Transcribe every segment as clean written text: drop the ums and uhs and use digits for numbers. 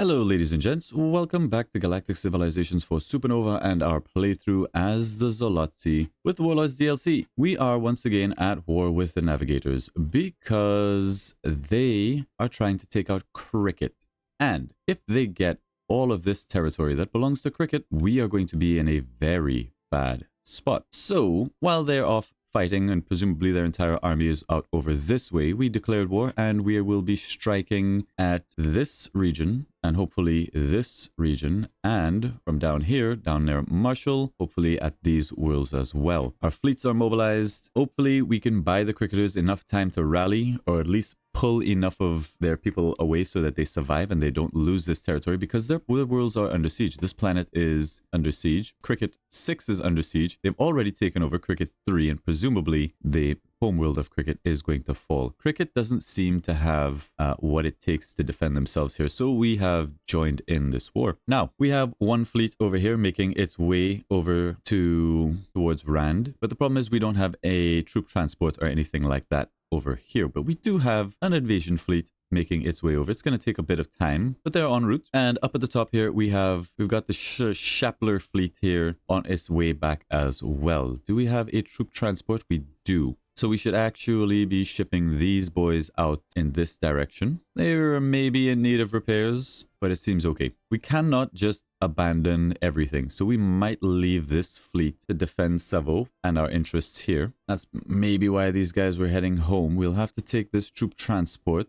Hello ladies and gents, welcome back to Galactic Civilizations for Supernova and our playthrough as the Zolotzi with Warlords DLC. We are once again at war with the Navigators because they are trying to take out Krikkit. And if they get all of this territory that belongs to Krikkit, we are going to be in a very bad spot. So while they're off fighting and presumably their entire army is out over this way, we declared war and we will be striking at this region and hopefully this region, and from down here, down near Marshall, hopefully at these worlds as well. Our fleets are mobilized. Hopefully we can buy the Krikketers enough time to rally, or at least pull enough of their people away so that they survive and they don't lose this territory, because their worlds are under siege. This planet is under siege. Krikkit 6 is under siege. They've already taken over Krikkit 3, and presumably the homeworld of Krikkit is going to fall. Krikkit doesn't seem to have what it takes to defend themselves here, so we have joined in this war. Now, we have one fleet over here making its way over towards Rand, but the problem is we don't have a troop transport or anything like that over here, but we do have an invasion fleet making its way over. It's going to take a bit of time, but they're en route. And up at the top here, we've got the Shapler fleet here on its way back as well. Do we have a troop transport? We do. So we should actually be shipping these boys out in this direction. They're maybe in need of repairs, but it seems okay. We cannot just abandon everything, so we might leave this fleet to defend Savo and our interests here. That's maybe why these guys were heading home. We'll have to take this troop transport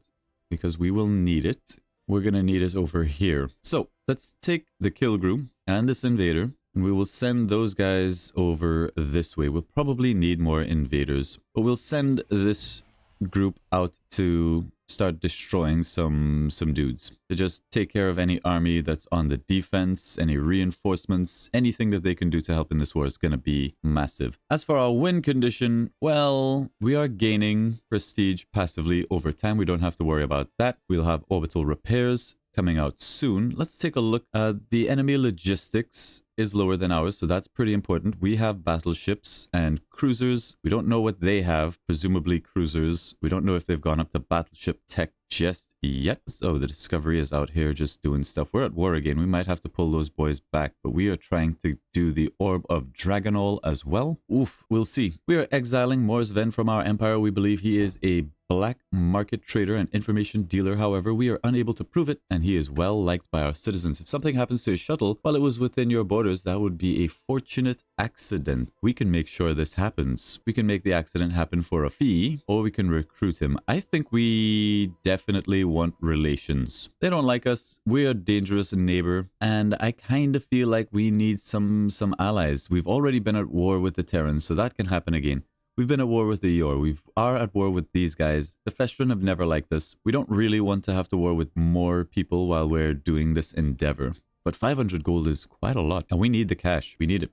because we will need it. We're going to need it over here. So let's take the Kilgrew and this invader, and we will send those guys over this way. We'll probably need more invaders, but we'll send this group out to start destroying some dudes, to just take care of any army that's on the defense, any reinforcements, anything that they can do to help in this war is going to be massive. As for our win condition, well, we are gaining prestige passively over time. We don't have to worry about that. We'll have orbital repairs coming out soon. Let's take a look at the enemy logistics is lower than ours, so that's pretty important. We have battleships and cruisers. We don't know what they have, presumably cruisers. We don't know if they've gone up to battleship tech just yet. Oh, the Discovery is out here just doing stuff. We're at war again. We might have to pull those boys back, but we are trying to do the Orb of Dragonol as well. Oof, we'll see. We are exiling Morris Ven from our empire. We believe he is a black market trader and information dealer. However, we are unable to prove it, and he is well liked by our citizens. If something happens to his shuttle while it was within your borders, that would be a fortunate accident. We can make sure this happens. We can make the accident happen for a fee, or we can recruit him. I think we definitely want relations. They don't like us. We're a dangerous neighbor, and I kind of feel like we need some allies. We've already been at war with the Terrans, so that can happen again. We've been at war with the Yor. We are at war with these guys. The Festron have never liked us. We don't really want to have to war with more people while we're doing this endeavor. But 500 gold is quite a lot. And we need the cash. We need it.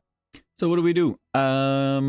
So what do we do? I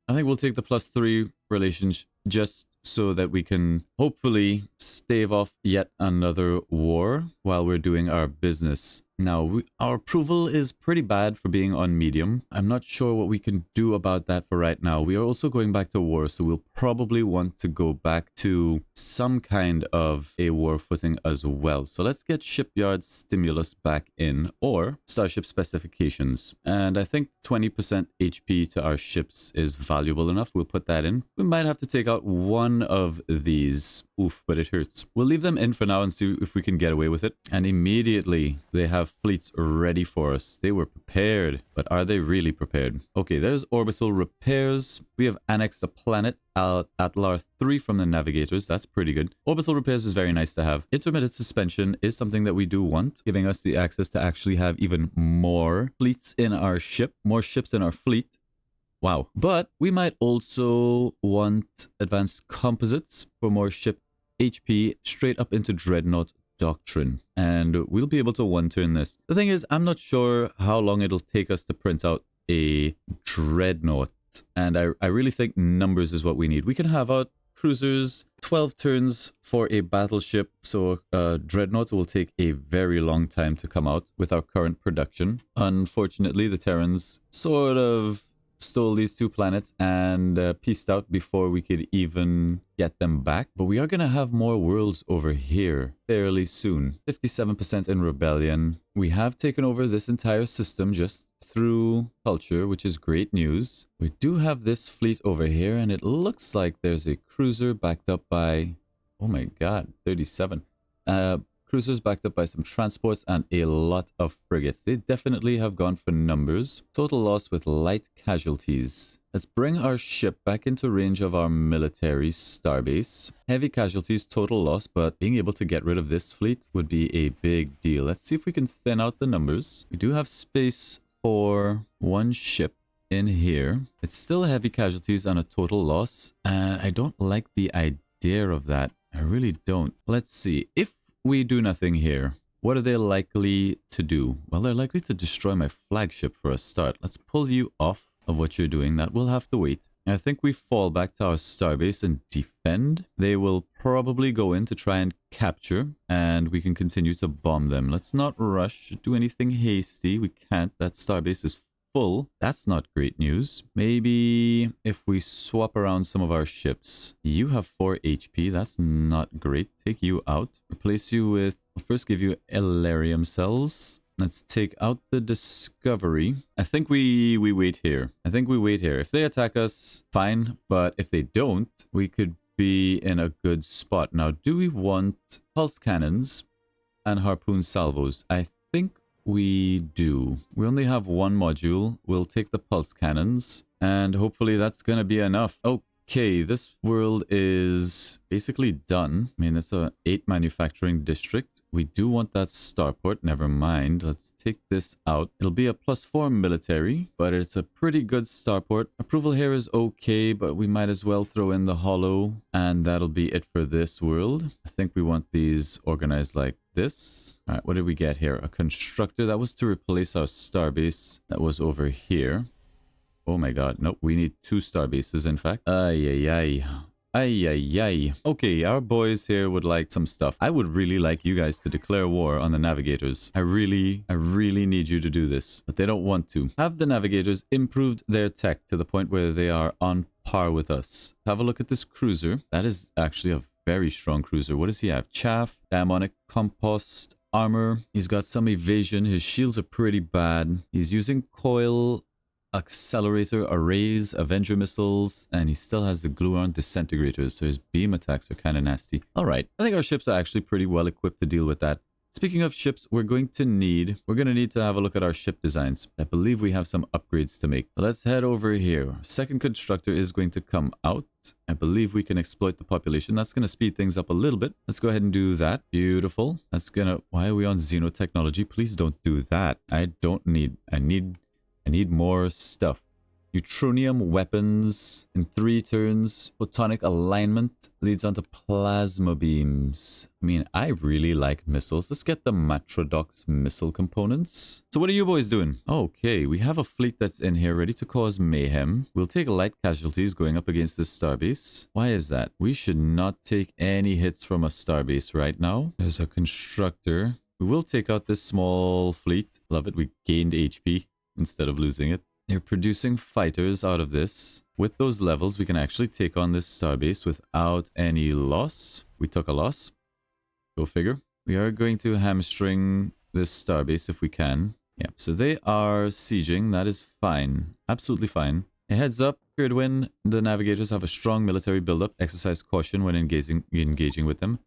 think we'll take the +3 relations just so that we can hopefully stave off yet another war while we're doing our business. Now, our approval is pretty bad for being on medium. I'm not sure what we can do about that for right now. We are also going back to war, so we'll probably want to go back to some kind of a war footing as well. So let's get shipyard stimulus back in, or starship specifications. And I think 20% HP to our ships is valuable enough. We'll put that in. We might have to take out one of these. Oof, but it hurts. We'll leave them in for now and see if we can get away with it. And immediately they have fleets ready for us. They were prepared, but are they really prepared? Okay, there's orbital repairs. We have annexed a planet, Atlar 3 from the Navigators. That's pretty good. Orbital repairs is very nice to have. Intermittent suspension is something that we do want, giving us the access to actually have even more fleets in our ship, more ships in our fleet. Wow. But we might also want advanced composites for more ship HP straight up into Dreadnought Doctrine. And we'll be able to one-turn this. The thing is, I'm not sure how long it'll take us to print out a Dreadnought. And I really think numbers is what we need. We can have out cruisers, 12 turns for a battleship. So Dreadnoughts will take a very long time to come out with our current production. Unfortunately, the Terrans sort of stole these 2 planets and pieced out before we could even get them back. But we are going to have more worlds over here fairly soon. 57% in rebellion. We have taken over this entire system just through culture, which is great news. We do have this fleet over here, and it looks like there's a cruiser backed up by, oh my god, 37. Cruisers backed up by some transports and a lot of frigates. They definitely have gone for numbers. Total loss with light casualties. Let's bring our ship back into range of our military starbase. Heavy casualties, total loss, but being able to get rid of this fleet would be a big deal. Let's see if we can thin out the numbers. We do have space for 1 ship in here. It's still heavy casualties and a total loss, and I don't like the idea of that. I really don't. Let's see. If we do nothing here, what are they likely to do? Well, they're likely to destroy my flagship for a start. Let's pull you off of what you're doing. That will have to wait. I think we fall back to our starbase and defend. They will probably go in to try and capture, and we can continue to bomb them. Let's not rush, do anything hasty. We can't. That starbase is full. That's not great news. Maybe if we swap around some of our ships. You have 4 HP. That's not great. Take you out. Replace you with... I'll first give you Elarium cells. Let's take out the Discovery. I think we wait here. I think we wait here. If they attack us, fine. But if they don't, we could be in a good spot. Now, do we want pulse cannons and harpoon salvos? I think we do. We only have 1 module. We'll take the pulse cannons, and hopefully that's gonna be enough. Okay, this world is basically done. I mean, it's a 8 manufacturing district. We do want that starport. Never mind. Let's take this out. It'll be a +4 military, but it's a pretty good starport. Approval here is okay, but we might as well throw in the hollow, and that'll be it for this world. I think we want these organized like this. All right, what did we get here? A constructor. That was to replace our starbase that was over here. Oh my god, nope, we need 2 starbases, in fact. Ay, ay, ay. Ay, ay, ay. Okay, our boys here would like some stuff. I would really like you guys to declare war on the Navigators. I really need you to do this, but they don't want to. Have the Navigators improved their tech to the point where they are on par with us? Have a look at this cruiser. That is actually a very strong cruiser. What does he have? Chaff, Diamonic, Compost, Armor. He's got some evasion. His shields are pretty bad. He's using coil... accelerator arrays, Avenger missiles, and he still has the gluon disintegrators, so his beam attacks are kind of nasty. All right, I think our ships are actually pretty well equipped to deal with that. Speaking of ships, we're going to need to have a look at our ship designs. I believe we have some upgrades to make. Let's head over here. Second constructor is going to come out. I believe we can exploit the population. That's going to speed things up a little bit. Let's go ahead and do that. Beautiful. That's gonna... Why are we on xenotechnology? Please don't do that. I need more stuff. Neutronium weapons in 3 turns. Photonic alignment leads on to plasma beams. I mean, I really like missiles. Let's get the Matrodox missile components. So what are you boys doing? Okay, we have a fleet that's in here ready to cause mayhem. We'll take light casualties going up against this starbase. Why is that? We should not take any hits from a starbase right now. There's a constructor. We will take out this small fleet. Love it. We gained HP instead of losing it. They're producing fighters out of this. With those levels, we can actually take on this starbase without any loss. We took a loss. Go figure. We are going to hamstring this starbase if we can. Yeah, so they are sieging. That is fine. Absolutely fine. A heads up, feared win. The Navigators have a strong military buildup. Exercise caution when engaging with them.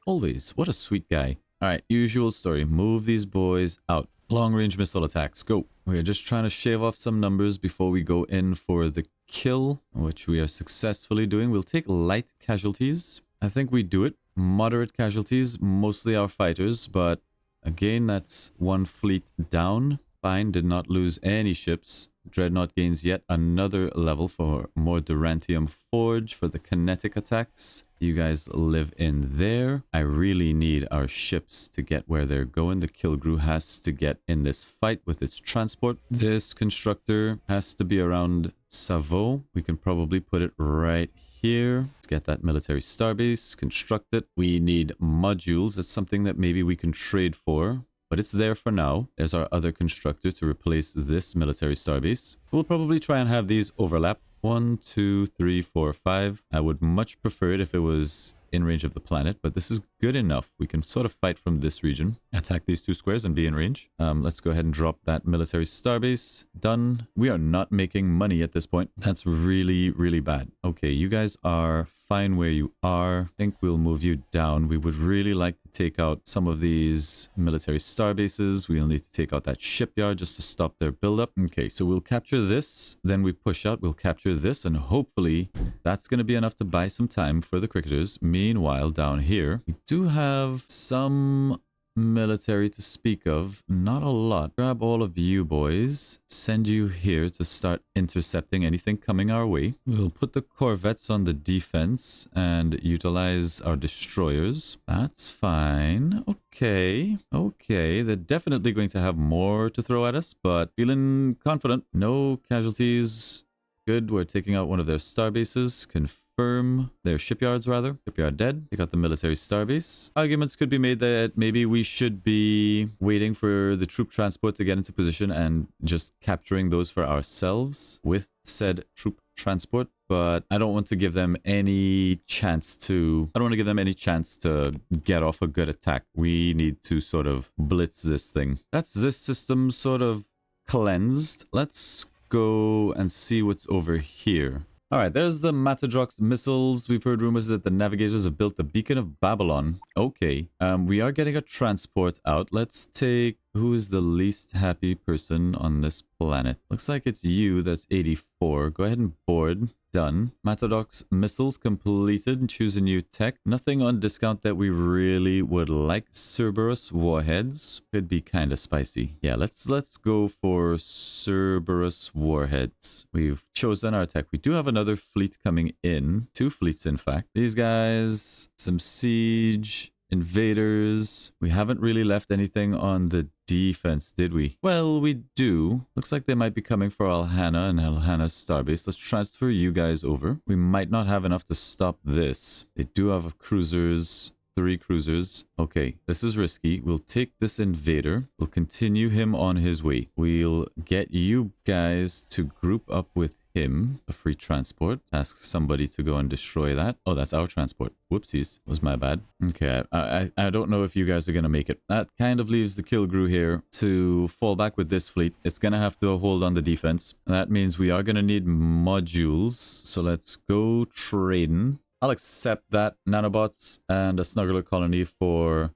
Always. What a sweet guy. All right, usual story. Move these boys out. Long-range missile attacks. Go. We are just trying to shave off some numbers before we go in for the kill, which we are successfully doing. We'll take light casualties. I think we do it. Moderate casualties, mostly our fighters, but again, that's 1 fleet down. Fine, did not lose any ships. Dreadnought gains yet another level for more Durantium Forge for the kinetic attacks. You guys live in there. I really need our ships to get where they're going. The Kilgrew has to get in this fight with its transport. This constructor has to be around Savo. We can probably put it right here. Let's get that military starbase, construct it. We need modules. That's something that maybe we can trade for. but it's there for now. There's our other constructor to replace this military starbase. We'll probably try and have these overlap. 1, 2, 3, 4, 5. I would much prefer it if it was in range of the planet, but this is good enough. We can sort of fight from this region, attack these 2 squares and be in range. Let's go ahead and drop that military starbase. Done. We are not making money at this point. That's really, really bad. Okay, you guys are fine where you are. I think we'll move you down. We would really like to take out some of these military starbases. We'll need to take out that shipyard just to stop their buildup. Okay, so we'll capture this, then we push out, we'll capture this, and hopefully that's going to be enough to buy some time for the cricketers. Meanwhile, down here, we do have some military to speak of. Not a lot. Grab all of you boys. Send you here to start intercepting anything coming our way. We'll put the corvettes on the defense and utilize our destroyers. That's fine. Okay. Okay. They're definitely going to have more to throw at us, but feeling confident. No casualties. Good. We're taking out one of their starbases. Confirm their shipyards, rather. Shipyard dead. They got the military starbase. Arguments could be made that maybe we should be waiting for the troop transport to get into position and just capturing those for ourselves with said troop transport. But I don't want to give them any chance to... I don't want to give them any chance to get off a good attack. We need to sort of blitz this thing. That's this system sort of cleansed. Let's go and see what's over here. All right, there's the Matadrox missiles. We've heard rumors that the Navigators have built the Beacon of Babylon. Okay, we are getting a transport out. Let's take... Who is the least happy person on this planet? Looks like it's you. That's 84. Go ahead and board. Done. Matadrox missiles completed. Choose a new tech. Nothing on discount that we really would like. Cerberus warheads could be kind of spicy. Yeah, let's go for Cerberus warheads. We've chosen our tech. We do have another fleet coming in. 2 fleets, in fact. These guys, some siege, invaders. We haven't really left anything on the defense, did we? Well, we do. Looks like they might be coming for Alhana and Alhana's starbase. Let's transfer you guys over. We might not have enough to stop this. They do have cruisers. 3 cruisers. Okay, this is risky. We'll take this invader. We'll continue him on his way. We'll get you guys to group up with him. A free transport. Ask somebody to go and destroy that. Oh, that's our transport. Whoopsies. Was my bad. Okay, I don't know if you guys are going to make it. That kind of leaves the Kilgrew here to fall back with this fleet. It's going to have to hold on the defense. That means we are going to need modules. So let's go trading. I'll accept that. Nanobots and a snuggler colony for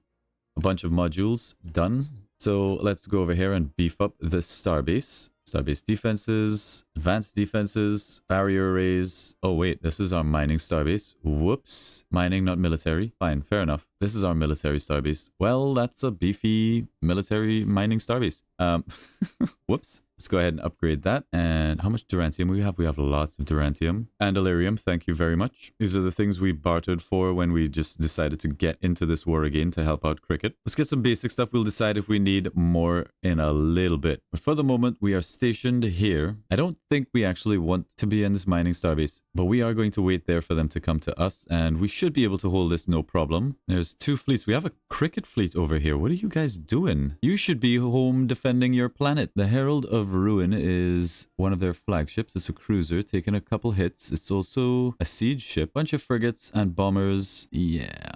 a bunch of modules. Done. So let's go over here and beef up this starbase. Starbase defenses, advanced defenses, barrier arrays. Oh wait, this is our mining starbase. Whoops. Mining, not military. Fine, fair enough. This is our military starbase. Well, that's a beefy military mining starbase. Whoops. Let's go ahead and upgrade that. And how much Durantium we have? We have lots of Durantium. And Delirium, thank you very much. These are the things we bartered for when we just decided to get into this war again to help out Krikkit. Let's get some basic stuff. We'll decide if we need more in a little bit. But for the moment, we are stationed here. I don't think we actually want to be in this mining starbase, but we are going to wait there for them to come to us. And we should be able to hold this no problem. There's 2 fleets. We have a Krikkit fleet over here. What are you guys doing? You should be home defending your planet. The Herald of Ruin is one of their flagships. It's a cruiser taking a couple hits. It's also a siege ship, bunch of frigates and bombers. Yeah,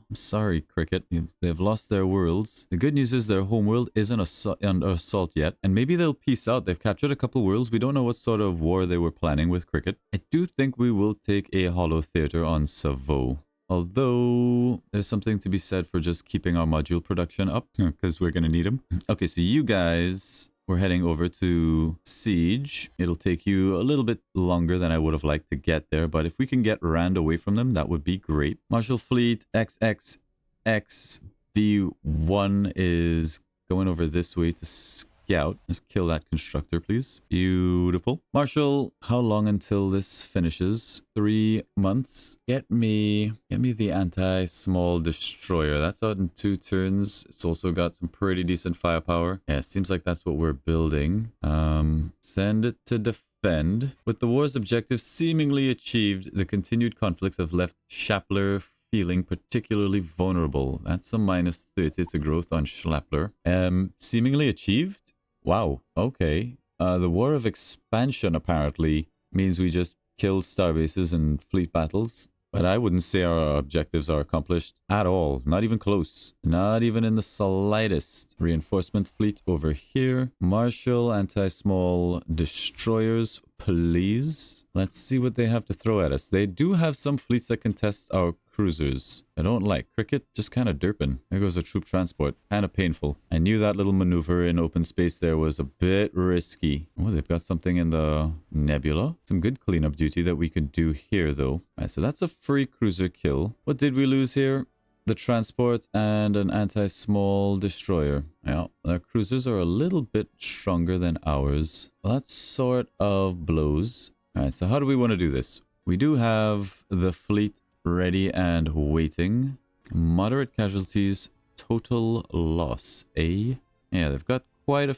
I'm sorry, Krikkit. They've lost their worlds. The good news is their homeworld isn't under assault yet, and maybe they'll peace out. They've captured a couple worlds. We don't know what sort of war they were planning with Krikkit. I do think we will take a holo theater on Savo. Although, there's something to be said for just keeping our module production up, because we're going to need them. Okay, so you guys... We're heading over to Siege. It'll take you a little bit longer than I would have liked to get there, but if we can get Rand away from them, that would be great. Marshal Fleet XXXV1 is going over this way to scout. Let's kill that constructor, please. Beautiful. Marshal, how long until this finishes? 3 months. Get me the anti-small destroyer. That's out in 2 turns. It's also got some pretty decent firepower. Yeah, it seems like that's what we're building. Send it to defend. With the war's objective seemingly achieved, the continued conflict have left Shapler feeling particularly vulnerable. That's a minus 30 to growth on Schlappler. Seemingly achieved? Wow, okay. The War of Expansion apparently means we just kill starbases and fleet battles. But I wouldn't say our objectives are accomplished at all. Not even close. Not even in the slightest. Reinforcement fleet over here. Marshal anti-small destroyers, please. Let's see what they have to throw at us. They do have some fleets that can test our cruisers. I don't like. Krikkit just kind of derping. There goes a troop transport. Kind of painful. I knew that little maneuver in open space there was a bit risky. Oh, they've got something in the nebula. Some good cleanup duty that we could do here, though. All right, so that's a free cruiser kill. What did we lose here? The transport and an anti-small destroyer. Yeah, our cruisers are a little bit stronger than ours. Well, that sort of blows. All right, so how do we want to do this? We do have the fleet ready and waiting. Moderate casualties, total loss. Yeah, they've got quite a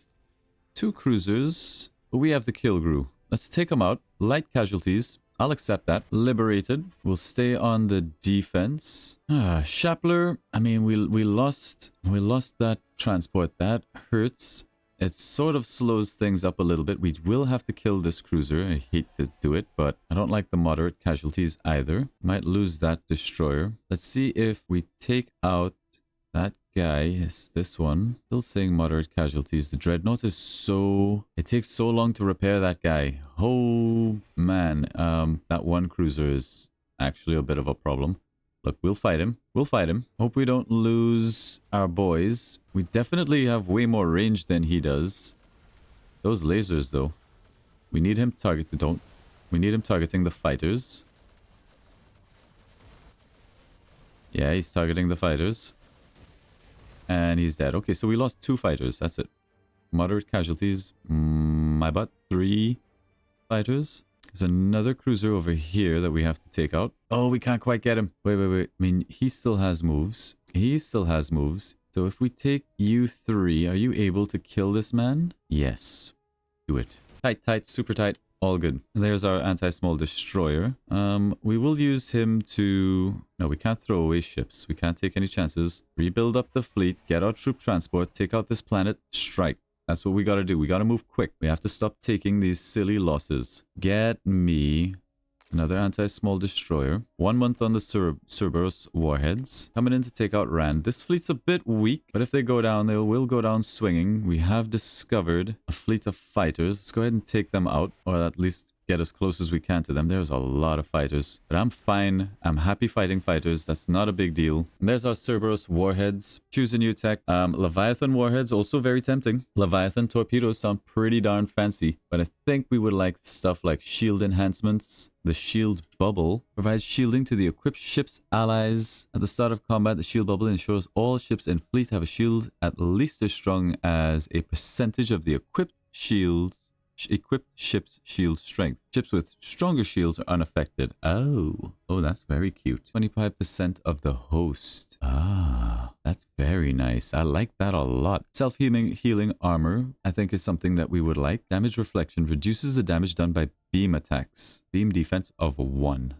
two cruisers, but we have the kill crew. Let's take them out. Light casualties. I'll accept that. Liberated. We'll stay on the defense. Schlappler. I mean, we lost that transport. That hurts. It sort of slows things up a little bit. We will have to kill this cruiser. I hate to do it, but I don't like the moderate casualties either. Might lose that destroyer. Let's see if we take out that guy. Is this one. Still saying moderate casualties. The dreadnought is so... It takes so long to repair that guy. Oh, man. That one cruiser is actually a bit of a problem. Look, we'll fight him. We'll fight him. Hope we don't lose our boys. We definitely have way more range than he does. Those lasers, though. We need him targeted. We need him targeting the fighters. Yeah, he's targeting the fighters. And he's dead. Okay, so we lost 2 fighters. That's it. Moderate casualties. My butt. 3 fighters. There's another cruiser over here that we have to take out. Oh, we can't quite get him. Wait. I mean, he still has moves. He still has moves. So if we take you 3, are you able to kill this man? Yes. Do it. Tight, super tight. All good. There's our anti-small destroyer. We will use him to... No, we can't throw away ships. We can't take any chances. Rebuild up the fleet. Get our troop transport. Take out this planet. Strike. That's what we gotta do. We gotta move quick. We have to stop taking these silly losses. Get me another anti-small destroyer. 1 month on the Cerberus warheads. Coming in to take out Rand. This fleet's a bit weak, but if they go down, they will go down swinging. We have discovered a fleet of fighters. Let's go ahead and take them out, or at least get as close as we can to them. There's a lot of fighters, but I'm fine. I'm happy fighting fighters. That's not a big deal. And there's our Cerberus warheads. Choose a new tech. Leviathan warheads, also very tempting. Leviathan torpedoes sound pretty darn fancy, but I think we would like stuff like shield enhancements. The shield bubble provides shielding to the equipped ship's allies. At the start of combat, the shield bubble ensures all ships in fleet have a shield at least as strong as a percentage of the equipped ship's shield strength. Ships with stronger shields are unaffected. Oh, that's very cute. 25% of the host. That's very nice. I like that a lot. Healing armor, I think, is something that we would like. Damage reflection reduces the damage done by beam attacks. Beam defense of 1.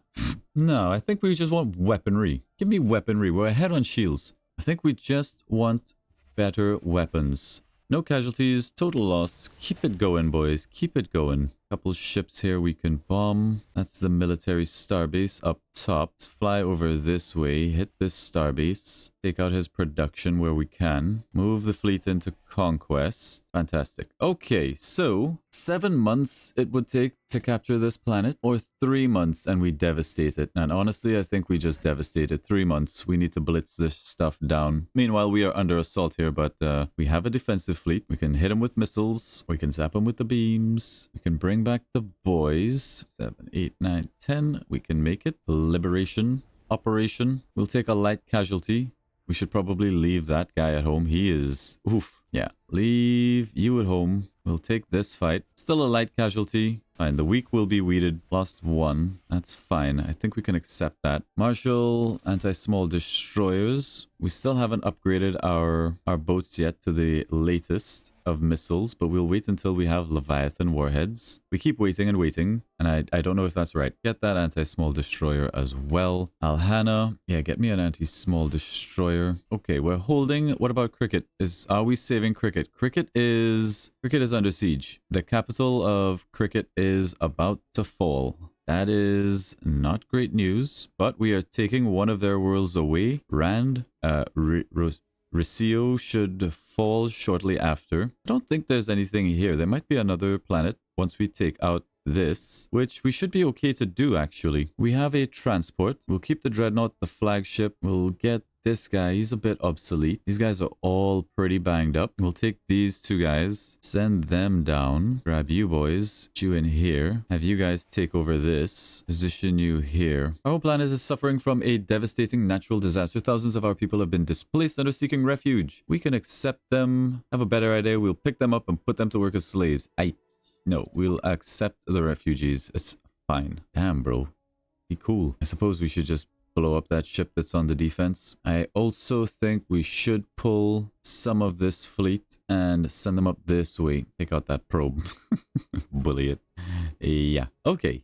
No, I think we just want weaponry. Give me weaponry. We're ahead on shields. I think we just want better weapons. No casualties, total loss. Keep it going, boys. Keep it going. Couple ships here we can bomb. That's the military starbase up top. Let's fly over this way, hit this starbase, take out his production where we can, move the fleet into conquest. Fantastic. Okay, so 7 months it would take to capture this planet, or 3 months and we devastate it. And honestly, I think we just devastated 3 months. We need to blitz this stuff down. Meanwhile, we are under assault here, but we have a defensive fleet. We can hit him with missiles. We can zap him with the beams. We can bring back the boys. 7, 8, 9, 10. We can make it. Liberation operation. We'll take a light casualty. We should probably leave that guy at home. He is... Oof. Yeah. Leave you at home. We'll take this fight. Still a light casualty. Fine. The weak will be weeded. Lost 1. That's fine. I think we can accept that. Marshal, anti-small destroyers. We still haven't upgraded our boats yet to the latest. of missiles, but we'll wait until we have Leviathan warheads. We keep waiting and waiting, and I don't know if that's right. Get that anti-small destroyer as well. Alhana, yeah, get me an anti-small destroyer. Okay, we're holding. What about Krikkit? Are we saving Krikkit? Krikkit is under siege. The capital of Krikkit is about to fall. That is not great news, but we are taking one of their worlds away. Rand, Ricio should fall shortly after. I don't think there's anything here. There might be another planet once we take out this, which we should be okay to do, actually. We have a transport. We'll keep the Dreadnought, the flagship. We'll get this guy. He's a bit obsolete. These guys are all pretty banged up. We'll take these two guys, send them down, grab you boys, put you in here, have you guys take over this, position you here. Our whole planet is suffering from a devastating natural disaster. Thousands of our people have been displaced and are seeking refuge. We can accept them, have a better idea. We'll pick them up and put them to work as slaves. No, we'll accept the refugees. It's fine. Damn, bro. Be cool. I suppose we should just blow up that ship that's on the defense. I also think we should pull some of this fleet and send them up this way. Take out that probe. Bully it. Yeah. Okay.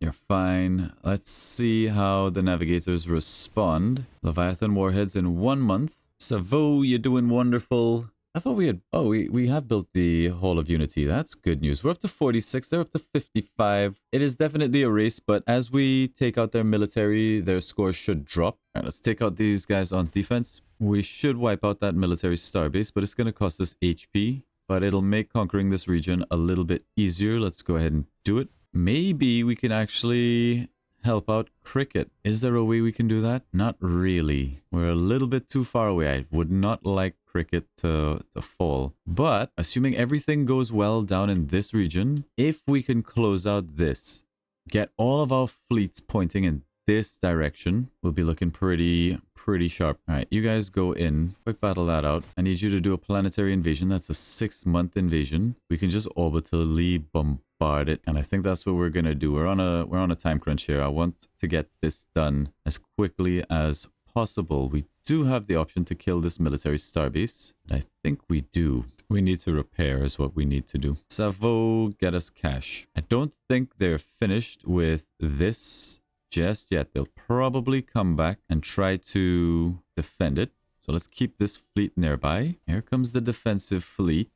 You're fine. Let's see how the Navigators respond. Leviathan warheads in 1 month. Savo, you're doing wonderful. I thought we had... Oh, we have built the Hall of Unity. That's good news. We're up to 46. They're up to 55. It is definitely a race, but as we take out their military, their scores should drop. All right, let's take out these guys on defense. We should wipe out that military starbase, but it's going to cost us HP. But it'll make conquering this region a little bit easier. Let's go ahead and do it. Maybe we can actually help out Krikkit. Is there a way we can do that? Not really. We're a little bit too far away. I would not like Krikkit to fall. But assuming everything goes well down in this region, if we can close out this, get all of our fleets pointing in this direction, we'll be looking pretty sharp. All right, you guys go in. Quick battle that out. I need you to do a planetary invasion. That's a 6-month invasion. We can just orbitally bombard it, and I think that's what we're gonna do. We're on a time crunch here. I want to get this done as quickly as possible. We do have the option to kill this military starbase. I think we do. We need to repair is what we need to do. Savo, get us cash. I don't think they're finished with this just yet. They'll probably come back and try to defend it. So let's keep this fleet nearby. Here comes the defensive fleet.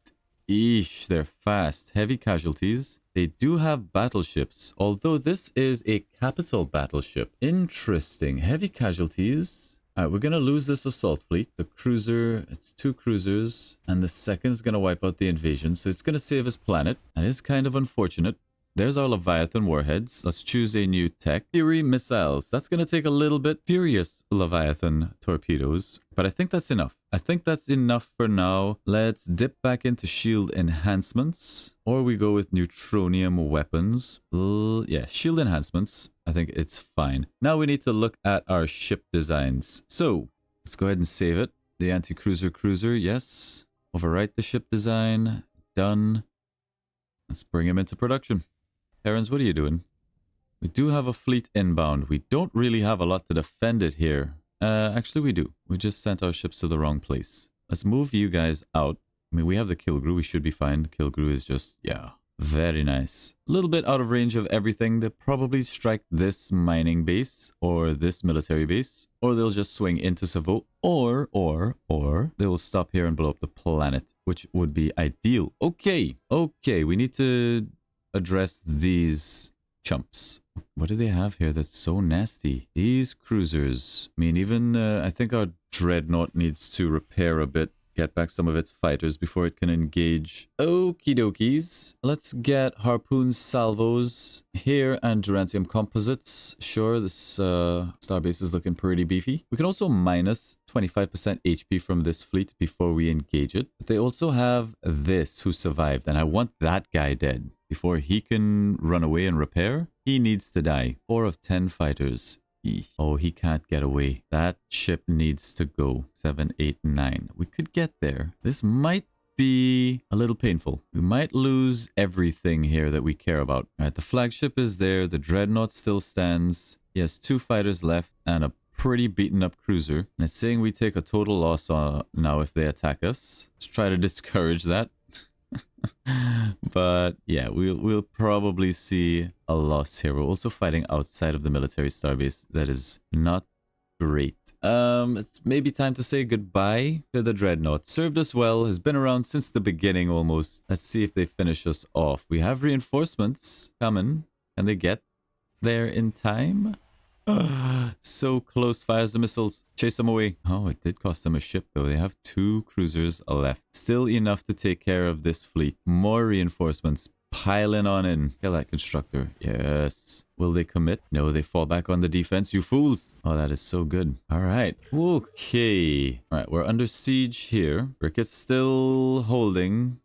Eesh, they're fast. Heavy casualties. They do have battleships, although this is a capital battleship. Interesting. Heavy casualties. All right, we're going to lose this assault fleet. The cruiser, it's 2 cruisers, and the second is going to wipe out the invasion, so it's going to save his planet. That is kind of unfortunate. There's our Leviathan warheads. Let's choose a new tech. Fury missiles. That's going to take a little bit. Furious Leviathan torpedoes. But I think that's enough. I think that's enough for now. Let's dip back into shield enhancements. Or we go with neutronium weapons. Yeah, shield enhancements. I think it's fine. Now we need to look at our ship designs. So, let's go ahead and save it. The anti-cruiser cruiser, yes. Overwrite the ship design. Done. Let's bring him into production. Terrans, what are you doing? We do have a fleet inbound. We don't really have a lot to defend it here. Actually, we do. We just sent our ships to the wrong place. Let's move you guys out. I mean, we have the Kilgrew. We should be fine. The Kilgrew is just, yeah, very nice. A little bit out of range of everything. They'll probably strike this mining base or this military base. Or they'll just swing into Savo. Or they will stop here and blow up the planet, which would be ideal. Okay, we need to address these chumps. What do they have here that's so nasty? These cruisers. I mean, even I think our Dreadnought needs to repair a bit. Get back some of its fighters before it can engage. Okie dokies. Let's get harpoon salvos here and Durantium composites. Sure, this starbase is looking pretty beefy. We can also minus 25% HP from this fleet before we engage it. But they also have this who survived, and I want that guy dead. Before he can run away and repair, he needs to die. 4 of 10 fighters. Oh, he can't get away. That ship needs to go. 7, 8, 9. We could get there. This might be a little painful. We might lose everything here that we care about. All right, the flagship is there. The Dreadnought still stands. He has 2 fighters left and a pretty beaten up cruiser. And it's saying we take a total loss now if they attack us. Let's try to discourage that. But yeah, we'll probably see a loss here. We're also fighting outside of the military starbase. That is not great. It's maybe time to say goodbye to the Dreadnought. Served us well, has been around since the beginning almost. Let's see if they finish us off. We have reinforcements coming. Can they get there in time? So close, fires the missiles. Chase them away. Oh, it did cost them a ship though. They have 2 cruisers left. Still enough to take care of this fleet. More reinforcements piling on in. Kill that constructor. Yes. Will they commit? No, they fall back on the defense, you fools. Oh, that is so good. All right. Okay. All right, we're under siege here. Krikket's still holding,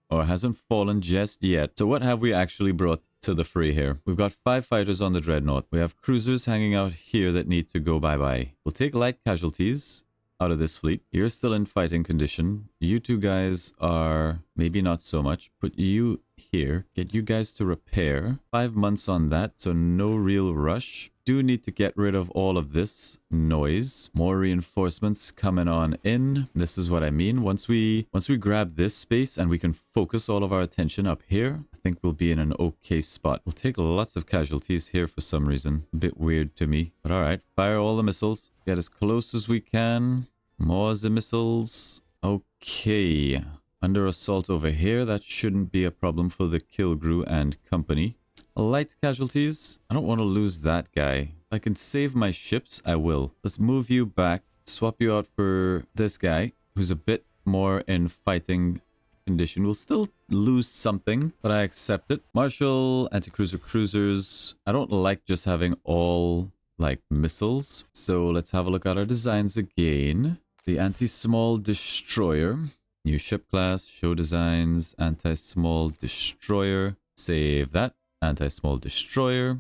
or hasn't fallen just yet. So what have we actually brought to the fray here? We've got 5 fighters on the Dreadnought. We have cruisers hanging out here that need to go bye-bye. We'll take light casualties out of this fleet. You're still in fighting condition. You 2 guys are maybe not so much. Put you here. Get you guys to repair. 5 months on that, so no real rush. Do need to get rid of all of this noise. More reinforcements coming on in. This is what I mean. Once we grab this space and we can focus all of our attention up here, I think we'll be in an okay spot. We'll take lots of casualties here for some reason. A bit weird to me. But alright, fire all the missiles. Get as close as we can. More of the missiles. Okay. Under assault over here. That shouldn't be a problem for the Kilgrew and company. Light casualties. I don't want to lose that guy. If I can save my ships, I will. Let's move you back. Swap you out for this guy, who's a bit more in fighting condition. We'll still lose something, but I accept it. Marshal, anti-cruiser cruisers. I don't like just having all, like, missiles. So let's have a look at our designs again. The anti-small destroyer. New ship class, show designs, anti-small destroyer. Save that. Anti-small destroyer.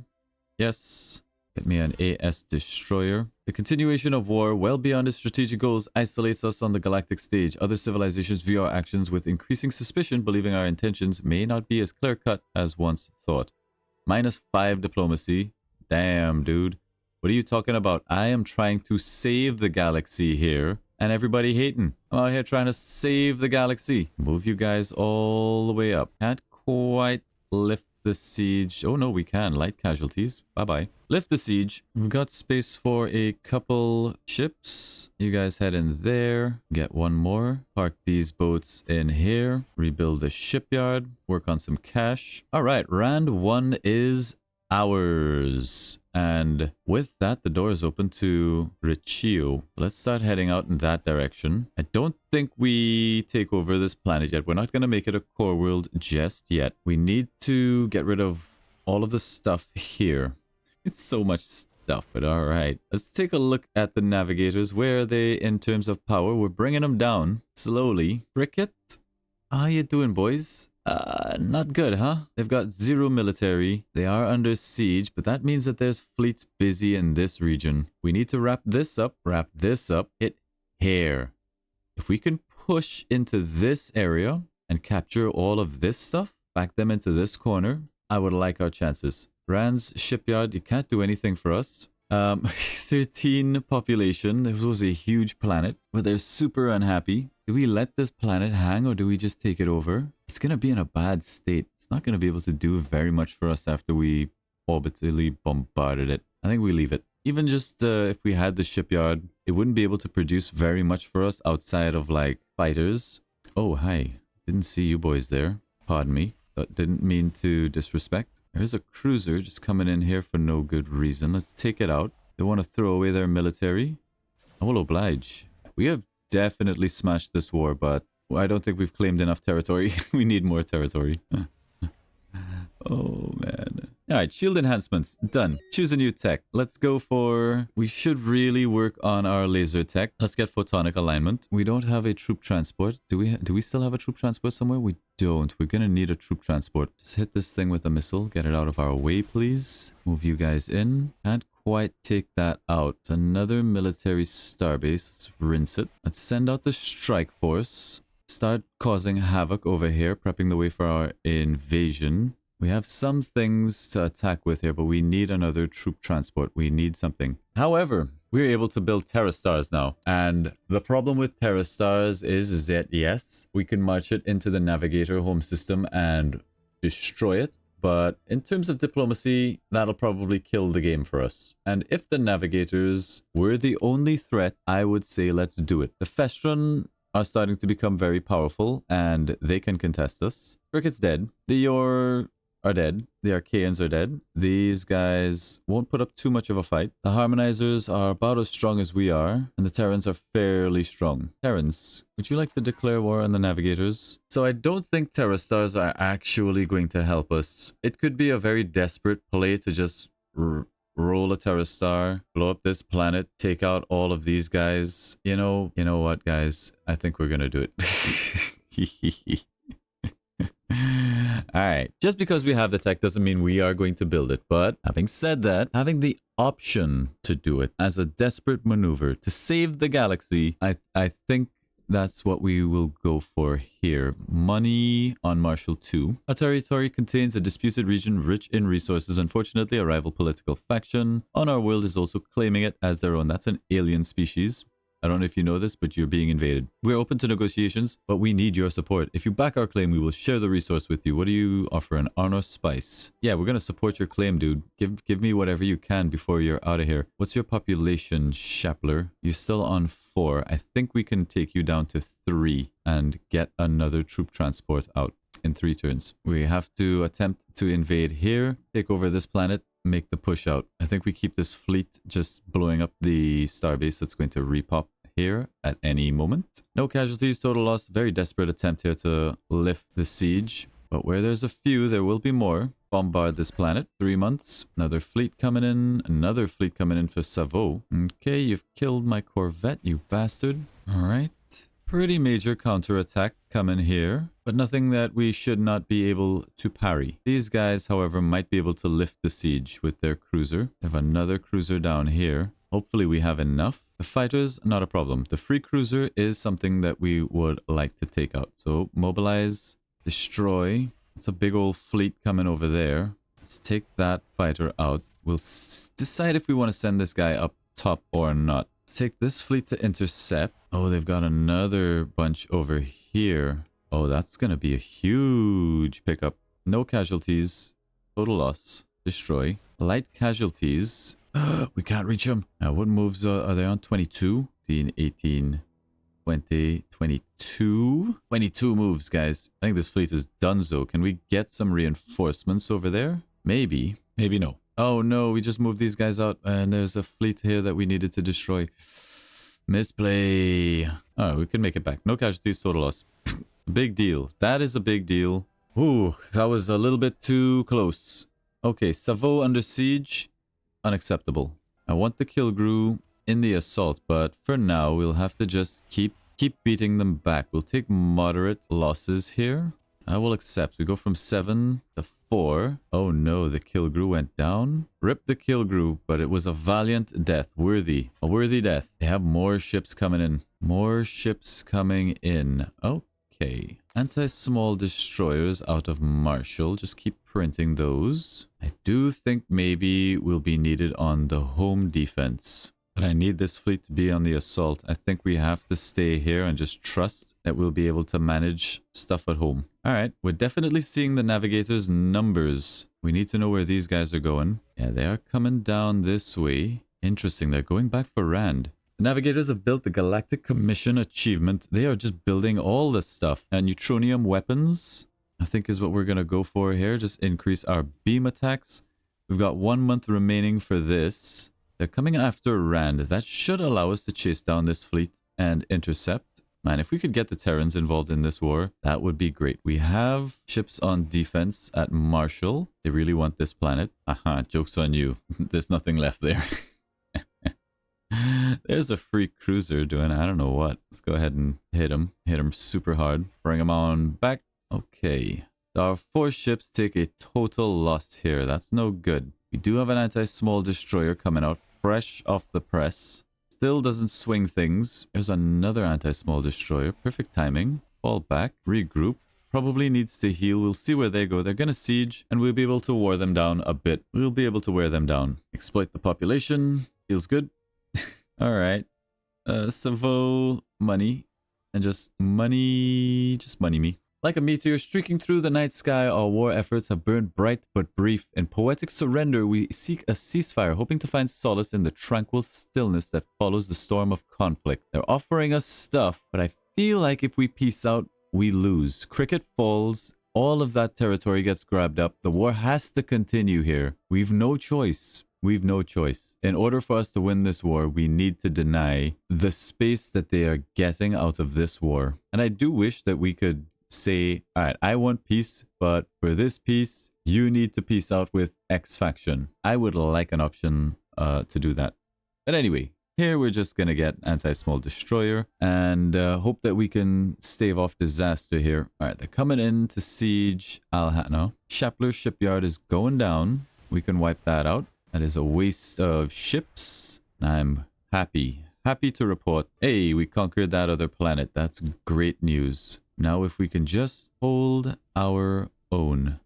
Yes. Get me an AS destroyer. The continuation of war well beyond its strategic goals isolates us on the galactic stage. Other civilizations view our actions with increasing suspicion, believing our intentions may not be as clear-cut as once thought. -5 diplomacy. Damn, dude. What are you talking about? I am trying to save the galaxy here. And everybody hating. I'm out here trying to save the galaxy. Move you guys all the way up. Can't quite lift the siege. Oh no, we can. Light casualties. Bye-bye. Lift the siege. We've got space for a couple ships. You guys head in there. Get one more. Park these boats in here. Rebuild the shipyard. Work on some cash. All right. Round 1 is ours. And with that, the door is open to Riccio. Let's start heading out in that direction. I don't think we take over this planet yet. We're not going to make it a core world just yet. We need to get rid of all of the stuff here. It's so much stuff, but all right. Let's take a look at the Navigators. Where are they in terms of power? We're bringing them down slowly. Krikkit, how you doing, boys? Not good, huh? They've got 0 military. They are under siege, but that means that there's fleets busy in this region. We need to wrap this up, hit here. If we can push into this area and capture all of this stuff, back them into this corner, I would like our chances. Rand's shipyard, you can't do anything for us. 13 population. This was a huge planet, but they're super unhappy. Do we let this planet hang or do we just take it over? It's going to be in a bad state. It's not going to be able to do very much for us after we orbitally bombarded it. I think we leave it. Even just if we had the shipyard, it wouldn't be able to produce very much for us outside of like fighters. Oh, hi. Didn't see you boys there. Pardon me. That didn't mean to disrespect. There's a cruiser just coming in here for no good reason. Let's take it out. They want to throw away their military. I will oblige. We have definitely smashed this war, but I don't think we've claimed enough territory. We need more territory. Oh, man. All right, shield enhancements. Done. Choose a new tech. Let's go for... We should really work on our laser tech. Let's get photonic alignment. We don't have a troop transport. Do we still have a troop transport somewhere? We don't. We're going to need a troop transport. Just hit this thing with a missile. Get it out of our way, please. Move you guys in. Can't quite take that out. Another military starbase. Let's rinse it. Let's send out the strike force. Start causing havoc over here, prepping the way for our invasion. We have some things to attack with here, but we need another troop transport. We need something. However, we're able to build Terra Stars now. And the problem with Terra Stars is that, yes, we can march it into the Navigator home system and destroy it. But in terms of diplomacy, that'll probably kill the game for us. And if the Navigators were the only threat, I would say let's do it. The Festron are starting to become very powerful, and they can contest us. Krikket's dead. The Yor are dead. The Archaeans are dead. These guys won't put up too much of a fight. The Harmonizers are about as strong as we are, and the Terrans are fairly strong. Terrans, would you like to declare war on the Navigators? So I don't think Terra Stars are actually going to help us. It could be a very desperate play to just roll a Terra Star, blow up this planet, take out all of these guys. You know what, guys? I think we're gonna do it. Alright, just because we have the tech doesn't mean we are going to build it. But having said that, having the option to do it as a desperate maneuver to save the galaxy, I think that's what we will go for here. Money on Marshall 2. Our territory contains a disputed region rich in resources. Unfortunately, a rival political faction on our world is also claiming it as their own. That's an alien species. I don't know if you know this, but you're being invaded. We're open to negotiations, but we need your support. If you back our claim, we will share the resource with you. What do you offer? An honor spice? Yeah, we're going to support your claim, dude. Give me whatever you can before you're out of here. What's your population, Shapler? You're still on 4. I think we can take you down to 3 and get another troop transport out in 3 turns. We have to attempt to invade here, take over this planet, make the push out. I think we keep this fleet just blowing up the starbase that's going to repop here at any moment. No casualties, total loss. Very desperate attempt here to lift the siege. But where there's a few, there will be more. Bombard this planet. 3 months. Another fleet coming in. Another fleet coming in for Savo. Okay, you've killed my Corvette, you bastard. Alright. Pretty major counterattack coming here, but nothing that we should not be able to parry. These guys, however, might be able to lift the siege with their cruiser. They have another cruiser down here. Hopefully we have enough. The fighters, not a problem. The free cruiser is something that we would like to take out. So mobilize, destroy. It's a big old fleet coming over there. Let's take that fighter out. We'll decide if we want to send this guy up top or not. Let's take this fleet to intercept. Oh, they've got another bunch over here. Oh, that's going to be a huge pickup. No casualties. Total loss. Destroy. Light casualties. We can't reach them. What moves are they on? 22, 18, 20, 22. 22 moves, guys. I think this fleet is donezo. Can we get some reinforcements over there? Maybe. Maybe no. Oh no, we just moved these guys out and there's a fleet here that we needed to destroy. Misplay. Oh, we can make it back. No casualties, total loss. Big deal. That is a big deal. Ooh, that was a little bit too close. Okay, Savo under siege. Unacceptable. I want the Kilgrew in the assault, but for now we'll have to just keep beating them back. We'll take moderate losses here. I will accept. We go from 7 to 4. Oh no, the Kilgrew went down. Rip the Kilgrew, but it was a valiant death. Worthy. A worthy death. They have more ships coming in. More ships coming in. Okay. Anti-small destroyers out of Marshall. Just keep printing those. I do think maybe we'll be needed on the home defense. But I need this fleet to be on the assault. I think we have to stay here and just trust that we'll be able to manage stuff at home. Alright, we're definitely seeing the Navigators' numbers. We need to know where these guys are going. Yeah, they are coming down this way. Interesting, they're going back for Rand. The Navigators have built the Galactic Commission achievement. They are just building all this stuff. And neutronium weapons, I think is what we're going to go for here. Just increase our beam attacks. We've got 1 month remaining for this. They're coming after Rand. That should allow us to chase down this fleet and intercept. Man, if we could get the Terrans involved in this war, that would be great. We have ships on defense at Marshall. They really want this planet. Aha, joke's on you. There's nothing left there. There's a free cruiser doing I don't know what. Let's go ahead and hit him. Hit him super hard. Bring him on back. Okay. Our 4 ships take a total loss here. That's no good. We do have an anti-small destroyer coming out fresh off the press. Still doesn't swing things. There's another anti-small destroyer. Perfect timing. Fall back. Regroup. Probably needs to heal. We'll see where they go. They're going to siege and we'll be able to wear them down a bit. We'll be able to wear them down. Exploit the population. Feels good. All right. Savo money. And just money me. Like a meteor streaking through the night sky, our war efforts have burned bright but brief. In poetic surrender, we seek a ceasefire, hoping to find solace in the tranquil stillness that follows the storm of conflict. They're offering us stuff, but I feel like if we peace out, we lose. Krikket falls, all of that territory gets grabbed up. The war has to continue here. We've no choice. We've no choice. In order for us to win this war, we need to deny the space that they are getting out of this war. And I do wish that we could say, all right, I want peace, but for this peace, you need to peace out with X faction. I would like an option to do that. But anyway, here we're just going to get anti-small destroyer and hope that we can stave off disaster here. All right, they're coming in to siege Al-Hatna. Shapler shipyard is going down. We can wipe that out. That is a waste of ships. I'm happy to report. Hey, we conquered that other planet. That's great news. Now, if we can just hold our own.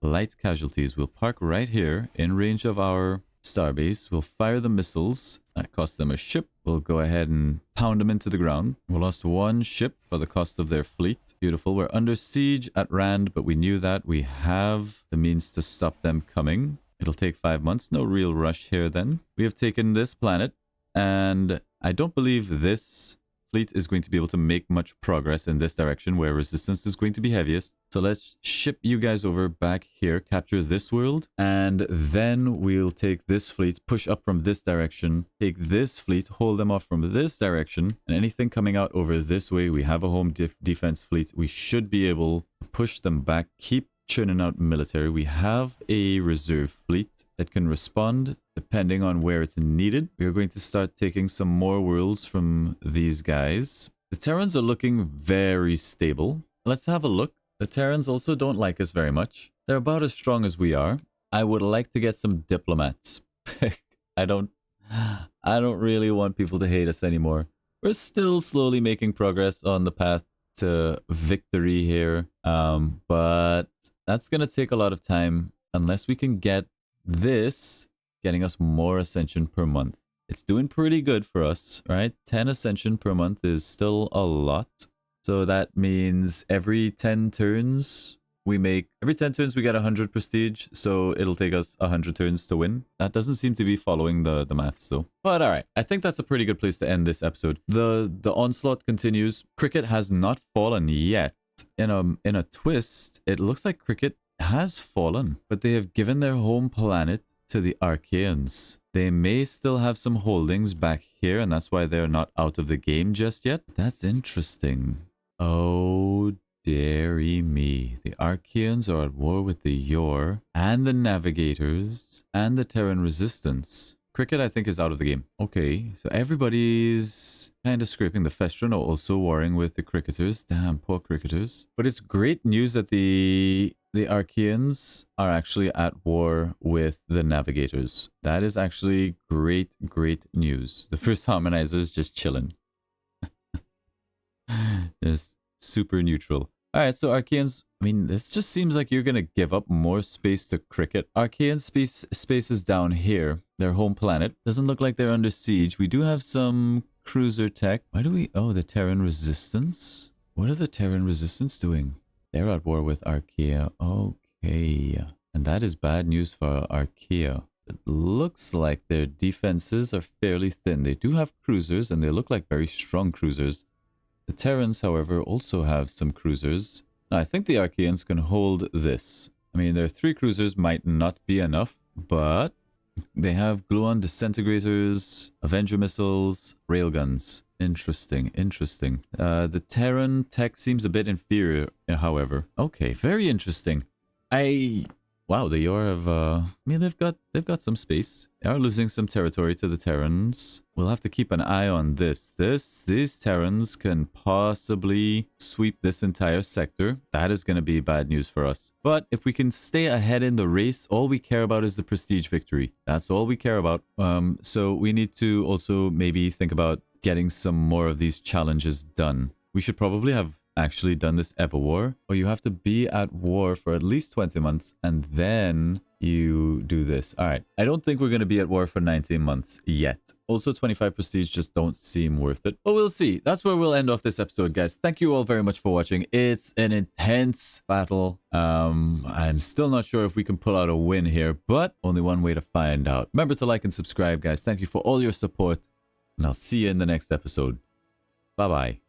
Light casualties. We'll park right here in range of our starbase. We'll fire the missiles. That cost them a ship. We'll go ahead and pound them into the ground. We lost one ship for the cost of their fleet. Beautiful. We're under siege at Rand, but we knew that. We have the means to stop them coming. It'll take 5 months. No real rush here then. We have taken this planet, and I don't believe this fleet is going to be able to make much progress in this direction where resistance is going to be heaviest. So let's ship you guys over back here, capture this world, and then we'll take this fleet, push up from this direction, take this fleet, hold them off from this direction, and anything coming out over this way, we have a home defense fleet. We should be able to push them back, keep churning out military. We have a reserve fleet that can respond depending on where it's needed. We are going to start taking some more worlds from these guys. The Terrans are looking very stable. Let's have a look. The Terrans also don't like us very much. They're about as strong as we are. I would like to get some diplomats. I don't really want people to hate us anymore. We're still slowly making progress on the path to victory here. But that's going to take a lot of time unless we can get this getting us more ascension per month. It's doing pretty good for us, right? 10 ascension per month is still a lot. So that means every 10 turns we get 100 prestige. So it'll take us 100 turns to win. That doesn't seem to be following the maths though. But all right, I think that's a pretty good place to end this episode. The onslaught continues. Krikket has not fallen yet. In a twist, it looks like Krikket has fallen, but they have given their home planet to the Archaeans. They may still have some holdings back here, and that's why they're not out of the game just yet. That's interesting. Oh, dearie me. The Archaeans are at war with the Yor and the Navigators and the Terran Resistance. Krikket, I think, is out of the game. Okay, so everybody's kind of scraping. The Festron are also warring with the Krikketers. Damn, poor Krikketers. But it's great news that the Archaeans are actually at war with the Navigators. That is actually great news. The first harmonizer is just chilling. Just super neutral. All right, so Archaeans, I mean, this just seems like you're going to give up more space to Krikket. Archaean space is down here. Their home planet. Doesn't look like they're under siege. We do have some cruiser tech. Why do we... Oh, the Terran Resistance? What are the Terran Resistance doing? They're at war with Archaea. Okay. And that is bad news for Archaea. It looks like their defenses are fairly thin. They do have cruisers, and they look like very strong cruisers. The Terrans, however, also have some cruisers. Now, I think the Archaeans can hold this. I mean, their 3 cruisers might not be enough, but they have gluon disintegrators, Avenger missiles, railguns. Interesting. The Terran tech seems a bit inferior, however. Okay, very interesting. Wow, the Yor have, I mean, they've got some space. They are losing some territory to the Terrans. We'll have to keep an eye on this. These Terrans can possibly sweep this entire sector. That is going to be bad news for us. But if we can stay ahead in the race, all we care about is the prestige victory. That's all we care about. So we need to also maybe think about getting some more of these challenges done. We should probably have actually done this ever war, or you have to be at war for at least 20 months and then you do this. All right. I don't think we're going to be at war for 19 months yet. Also, 25 prestige just don't seem worth it. But we'll see. That's where we'll end off this episode, guys. Thank you all very much for watching. It's an intense battle. I'm still not sure if we can pull out a win here, but only one way to find out. Remember to like and subscribe, guys. Thank you for all your support, and I'll see you in the next episode. Bye-bye.